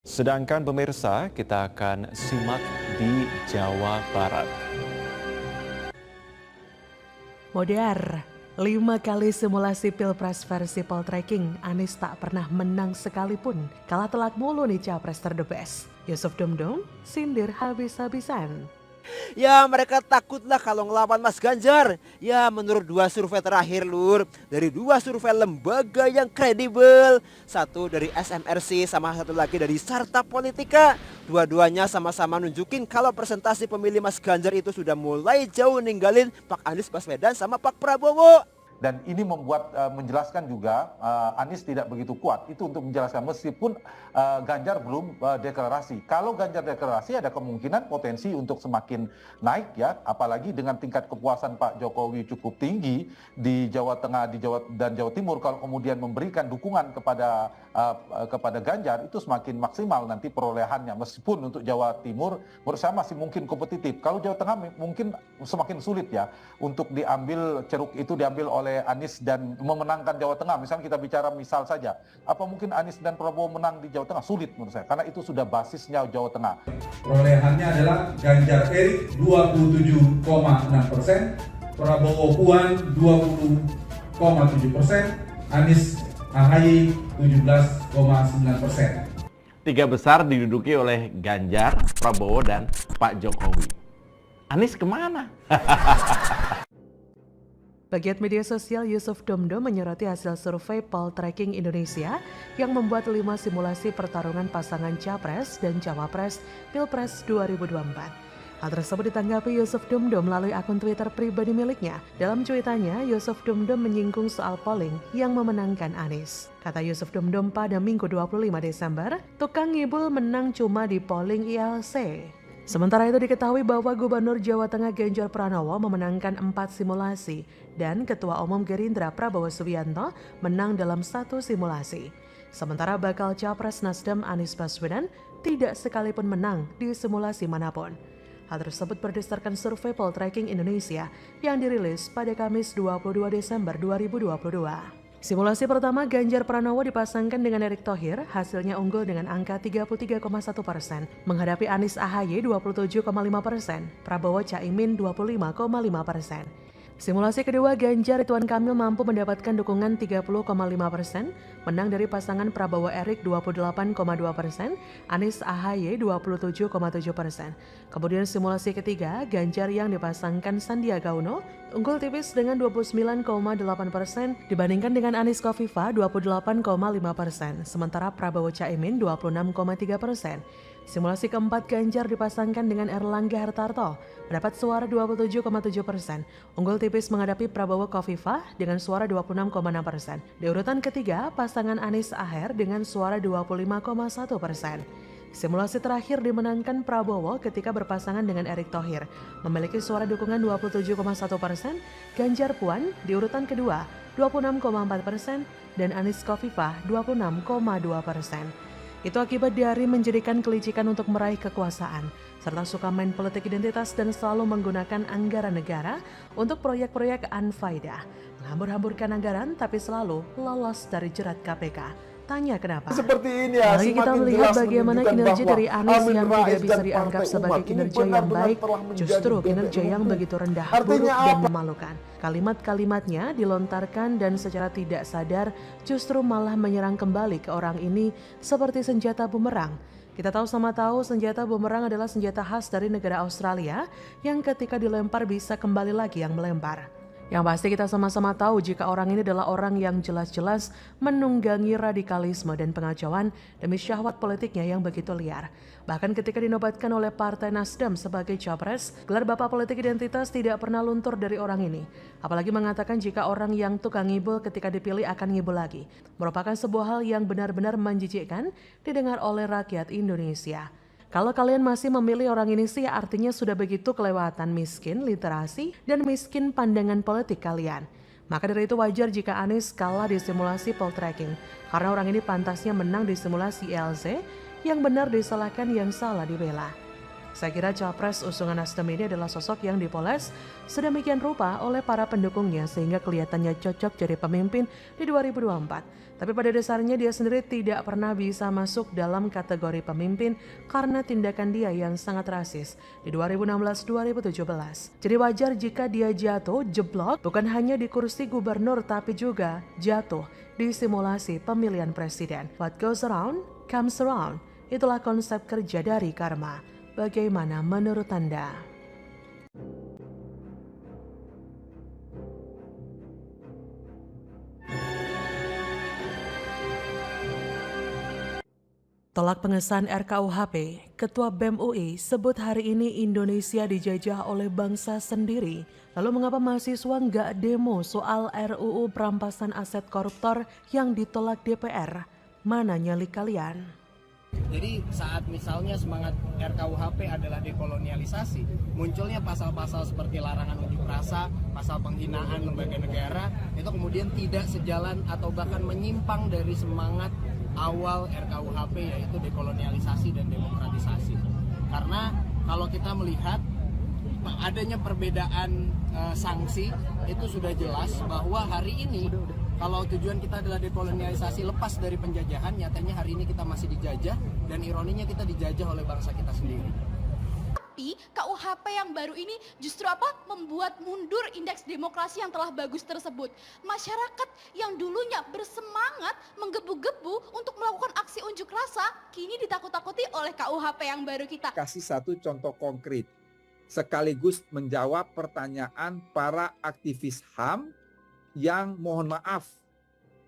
Sedangkan pemirsa, kita akan simak di Jawa Barat. Modar, 5 kali simulasi Pilpres versi poltreking, Anies tak pernah menang sekalipun. Kalah telak mulu nih capres the best. Yusuf Dumdum, sindir habis-habisan. Ya mereka takutlah kalau ngelawan Mas Ganjar. Ya menurut 2 survei terakhir Lur. Dari 2 survei lembaga yang kredibel. Satu dari SMRC sama satu lagi dari Carta Politika. Dua-duanya sama-sama nunjukin kalau presentasi pemilih Mas Ganjar itu sudah mulai jauh ninggalin Pak Anies Baswedan sama Pak Prabowo. Dan ini membuat menjelaskan juga Anies tidak begitu kuat. Itu untuk menjelaskan meskipun Ganjar belum deklarasi. Kalau Ganjar deklarasi ada kemungkinan potensi untuk semakin naik ya. Apalagi dengan tingkat kepuasan Pak Jokowi cukup tinggi di Jawa Tengah dan Jawa Timur. Kalau kemudian memberikan dukungan kepada Ganjar itu semakin maksimal nanti perolehannya. Meskipun untuk Jawa Timur menurut saya masih mungkin kompetitif. Kalau Jawa Tengah mungkin semakin sulit ya untuk diambil ceruk itu diambil oleh Anies dan memenangkan Jawa Tengah. Misalnya kita bicara misal saja, apa mungkin Anies dan Prabowo menang di Jawa Tengah? Sulit menurut saya, karena itu sudah basisnya Jawa Tengah. Perolehannya adalah Ganjar Erik 27,6%, Prabowo Puan 20,7%, Anies AHY 17,9%. 3 besar diduduki oleh Ganjar, Prabowo, dan Pak Jokowi. Anies kemana? Pegiat media sosial Yusuf Dumdum menyoroti hasil survei Poltreking Indonesia yang membuat 5 simulasi pertarungan pasangan Capres dan Cawapres Pilpres 2024. Hal tersebut ditanggapi Yusuf Dumdum melalui akun Twitter pribadi miliknya. Dalam cuitannya, Yusuf Dumdum menyinggung soal polling yang memenangkan Anies. Kata Yusuf Dumdum pada Minggu 25 Desember, tukang ngibul menang cuma di polling ILC. Sementara itu diketahui bahwa Gubernur Jawa Tengah Ganjar Pranowo memenangkan 4 simulasi dan Ketua Umum Gerindra Prabowo Subianto menang dalam 1 simulasi. Sementara bakal Capres Nasdem Anies Baswedan tidak sekalipun menang di simulasi manapun. Hal tersebut berdasarkan survei Poltreking Indonesia yang dirilis pada Kamis 22 Desember 2022. Simulasi pertama Ganjar Pranowo dipasangkan dengan Erick Thohir, hasilnya unggul dengan angka 33,1%, menghadapi Anies AHY 27,5%, Prabowo Caimin 25,5%. Simulasi kedua Ganjar Ridwan Kamil mampu mendapatkan dukungan 30,5%, menang dari pasangan Prabowo Erick 28,2%, Anies AHY 27,7%. Kemudian simulasi ketiga Ganjar yang dipasangkan Sandiaga Uno unggul tipis dengan 29,8% dibandingkan dengan Anies Khofifah 28,5%, sementara Prabowo Caimin 26,3%. Simulasi keempat Ganjar dipasangkan dengan Erlangga Hartarto, mendapat suara 27,7%, unggul tipis menghadapi Prabowo Khofifah dengan suara 26,6%. Di urutan ketiga, pasangan Anies Aher dengan suara 25,1%. Simulasi terakhir dimenangkan Prabowo ketika berpasangan dengan Erick Thohir, memiliki suara dukungan 27,1%, Ganjar Puan di urutan kedua 26,4%, dan Anies Khofifah 26,2%. Itu akibat dari menjadikan kelicikan untuk meraih kekuasaan, serta suka main politik identitas dan selalu menggunakan anggaran negara untuk proyek-proyek anfaedah, menghambur-hamburkan anggaran tapi selalu lolos dari jerat KPK. Tanya kenapa? Seperti ini ya, Lagi kita melihat bagaimana kinerja dari Anies yang tidak bisa dianggap sebagai kinerja yang baik, justru kinerja yang begitu rendah, buruk dan memalukan. Kalimat-kalimatnya dilontarkan dan secara tidak sadar justru malah menyerang kembali ke orang ini seperti senjata bumerang. Kita tahu sama tahu senjata bumerang adalah senjata khas dari negara Australia yang ketika dilempar bisa kembali lagi yang melempar. Yang pasti kita sama-sama tahu jika orang ini adalah orang yang jelas-jelas menunggangi radikalisme dan pengacauan demi syahwat politiknya yang begitu liar. Bahkan ketika dinobatkan oleh Partai Nasdem sebagai capres, gelar Bapak Politik Identitas tidak pernah luntur dari orang ini. Apalagi mengatakan jika orang yang tukang ngibul ketika dipilih akan ngibul lagi. Merupakan sebuah hal yang benar-benar menjijikkan didengar oleh rakyat Indonesia. Kalau kalian masih memilih orang ini sih artinya sudah begitu kelewatan miskin literasi dan miskin pandangan politik kalian. Maka dari itu wajar jika Anies kalah di simulasi poltreking karena orang ini pantasnya menang di simulasi ILC yang benar disalahkan yang salah dibela. Saya kira capres usungan Nasdem ini adalah sosok yang dipoles sedemikian rupa oleh para pendukungnya sehingga kelihatannya cocok jadi pemimpin di 2024. Tapi pada dasarnya dia sendiri tidak pernah bisa masuk dalam kategori pemimpin karena tindakan dia yang sangat rasis di 2016-2017. Jadi wajar jika dia jatuh jeblok bukan hanya di kursi gubernur tapi juga jatuh di simulasi pemilihan presiden. What goes around comes around. Itulah konsep kerja dari karma. Bagaimana menurut Anda? Tolak pengesahan RKUHP, Ketua BEM UI sebut hari ini Indonesia dijajah oleh bangsa sendiri. Lalu mengapa mahasiswa nggak demo soal RUU perampasan aset koruptor yang ditolak DPR? Mana nyali kalian? Jadi saat misalnya semangat RKUHP adalah dekolonialisasi, munculnya pasal-pasal seperti larangan unjuk rasa, pasal penghinaan lembaga negara, itu kemudian tidak sejalan atau bahkan menyimpang dari semangat awal RKUHP yaitu dekolonialisasi dan demokratisasi. Karena kalau kita melihat adanya perbedaan sanksi itu sudah jelas bahwa hari ini kalau tujuan kita adalah dekolonialisasi lepas dari penjajahan, nyatanya hari ini kita masih dijajah dan ironinya kita dijajah oleh bangsa kita sendiri. Tapi KUHP yang baru ini justru membuat mundur indeks demokrasi yang telah bagus tersebut. Masyarakat yang dulunya bersemangat menggebu-gebu untuk melakukan aksi unjuk rasa kini ditakut-takuti oleh KUHP yang baru kita. Kasih satu contoh konkret sekaligus menjawab pertanyaan para aktivis HAM yang mohon maaf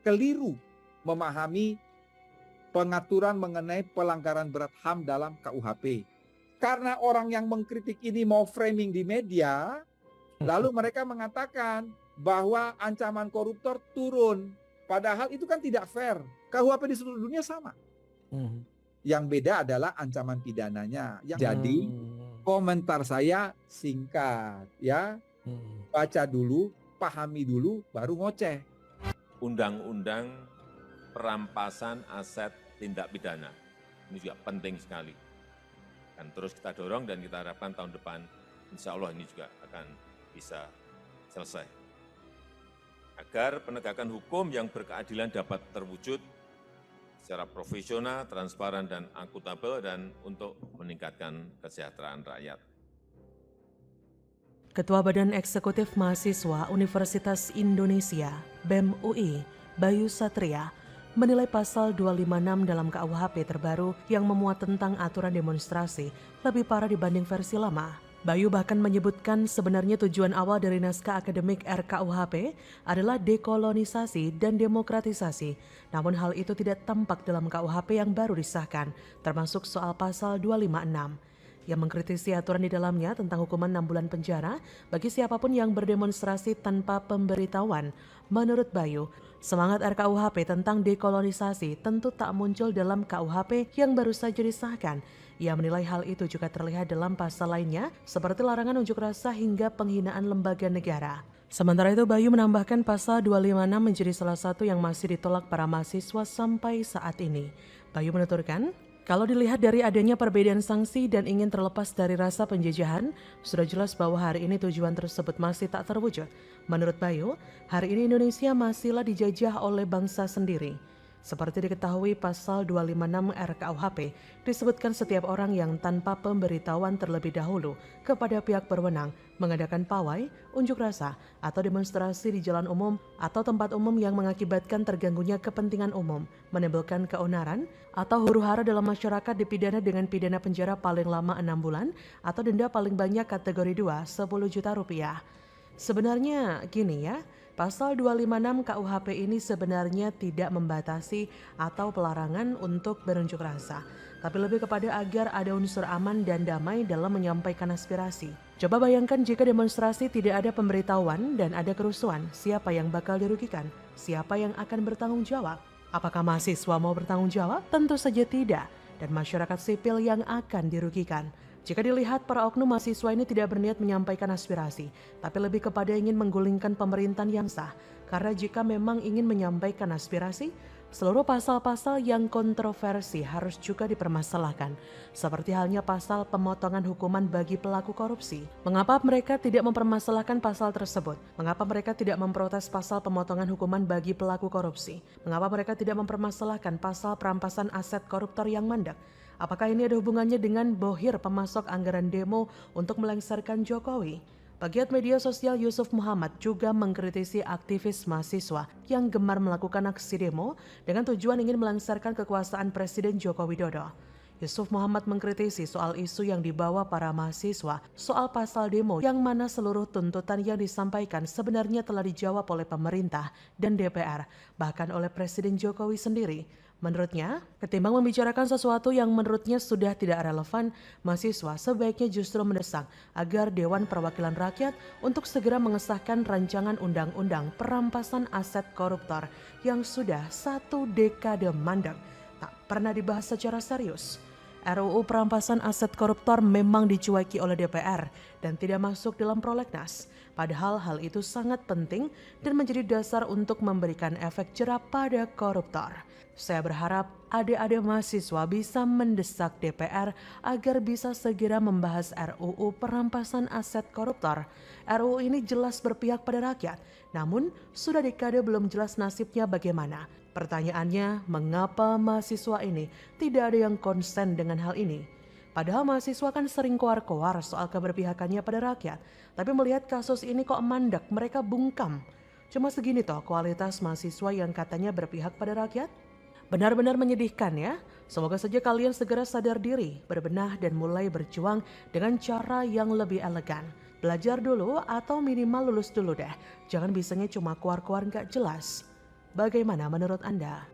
keliru memahami pengaturan mengenai pelanggaran berat HAM dalam KUHP. Karena orang yang mengkritik ini mau framing di media, lalu mereka mengatakan bahwa ancaman koruptor turun. Padahal itu kan tidak fair. KUHP di seluruh dunia sama. Yang beda adalah ancaman pidananya. Jadi komentar saya singkat ya. Baca dulu, pahami dulu, baru ngoceh. Undang-undang perampasan aset tindak pidana. Ini juga penting sekali. Dan terus kita dorong dan kita harapkan tahun depan insya Allah ini juga akan bisa selesai. Agar penegakan hukum yang berkeadilan dapat terwujud secara profesional, transparan, dan akuntabel dan untuk meningkatkan kesejahteraan rakyat. Ketua Badan Eksekutif Mahasiswa Universitas Indonesia BEM UI, Bayu Satria, menilai pasal 256 dalam KUHP terbaru yang memuat tentang aturan demonstrasi lebih parah dibanding versi lama. Bayu bahkan menyebutkan sebenarnya tujuan awal dari naskah akademik RKUHP adalah dekolonisasi dan demokratisasi. Namun hal itu tidak tampak dalam KUHP yang baru disahkan, termasuk soal pasal 256. Yang mengkritisi aturan di dalamnya tentang hukuman 6 bulan penjara bagi siapapun yang berdemonstrasi tanpa pemberitahuan. Menurut Bayu, semangat RKUHP tentang dekolonisasi tentu tak muncul dalam KUHP yang baru saja disahkan. Ia menilai hal itu juga terlihat dalam pasal lainnya seperti larangan unjuk rasa hingga penghinaan lembaga negara. Sementara itu Bayu menambahkan pasal 256 menjadi salah satu yang masih ditolak para mahasiswa sampai saat ini. Bayu menuturkan, kalau dilihat dari adanya perbedaan sanksi dan ingin terlepas dari rasa penjajahan, sudah jelas bahwa hari ini tujuan tersebut masih tak terwujud. Menurut Bayu, hari ini Indonesia masihlah dijajah oleh bangsa sendiri. Seperti diketahui pasal 256 RKUHP disebutkan setiap orang yang tanpa pemberitahuan terlebih dahulu kepada pihak berwenang mengadakan pawai, unjuk rasa, atau demonstrasi di jalan umum atau tempat umum yang mengakibatkan terganggunya kepentingan umum, menimbulkan keonaran, atau huru-hara dalam masyarakat dipidana dengan pidana penjara paling lama 6 bulan atau denda paling banyak kategori 2 10 juta rupiah. Sebenarnya gini ya, pasal 256 KUHP ini sebenarnya tidak membatasi atau pelarangan untuk berunjuk rasa, tapi lebih kepada agar ada unsur aman dan damai dalam menyampaikan aspirasi. Coba bayangkan jika demonstrasi tidak ada pemberitahuan dan ada kerusuhan, siapa yang bakal dirugikan? Siapa yang akan bertanggung jawab? Apakah mahasiswa mau bertanggung jawab? Tentu saja tidak, dan masyarakat sipil yang akan dirugikan. Jika dilihat para oknum mahasiswa ini tidak berniat menyampaikan aspirasi, tapi lebih kepada ingin menggulingkan pemerintahan yang sah. Karena jika memang ingin menyampaikan aspirasi, Seluruh pasal-pasal yang kontroversi harus juga dipermasalahkan, seperti halnya pasal pemotongan hukuman bagi pelaku korupsi. Mengapa mereka tidak mempermasalahkan pasal tersebut? Mengapa mereka tidak memprotes pasal pemotongan hukuman bagi pelaku korupsi? Mengapa mereka tidak mempermasalahkan pasal perampasan aset koruptor yang mandek? Apakah ini ada hubungannya dengan bohir pemasok anggaran demo untuk melengsarkan Jokowi? Pegiat media sosial Yusuf Muhammad juga mengkritisi aktivis mahasiswa yang gemar melakukan aksi demo dengan tujuan ingin melengsarkan kekuasaan Presiden Joko Widodo. Yusuf Muhammad mengkritisi soal isu yang dibawa para mahasiswa soal pasal demo yang mana seluruh tuntutan yang disampaikan sebenarnya telah dijawab oleh pemerintah dan DPR, bahkan oleh Presiden Jokowi sendiri. Menurutnya, ketimbang membicarakan sesuatu yang menurutnya sudah tidak relevan, mahasiswa sebaiknya justru mendesak agar Dewan Perwakilan Rakyat untuk segera mengesahkan rancangan undang-undang perampasan aset koruptor yang sudah 1 dekade mandek, tak pernah dibahas secara serius. RUU perampasan aset koruptor memang dicueki oleh DPR dan tidak masuk dalam prolegnas. Padahal hal itu sangat penting dan menjadi dasar untuk memberikan efek jerah pada koruptor. Saya berharap adik-adik mahasiswa bisa mendesak DPR agar bisa segera membahas RUU perampasan aset koruptor. RUU ini jelas berpihak pada rakyat, namun sudah dekade belum jelas nasibnya bagaimana. Pertanyaannya, mengapa mahasiswa ini tidak ada yang konsen dengan hal ini? Padahal mahasiswa kan sering koar-koar soal keberpihakannya pada rakyat. Tapi melihat kasus ini kok mandek, mereka bungkam. Cuma segini toh kualitas mahasiswa yang katanya berpihak pada rakyat? Benar-benar menyedihkan ya. Semoga saja kalian segera sadar diri, berbenah dan mulai berjuang dengan cara yang lebih elegan. Belajar dulu atau minimal lulus dulu deh. Jangan bisanya cuma koar-koar gak jelas. Bagaimana menurut Anda?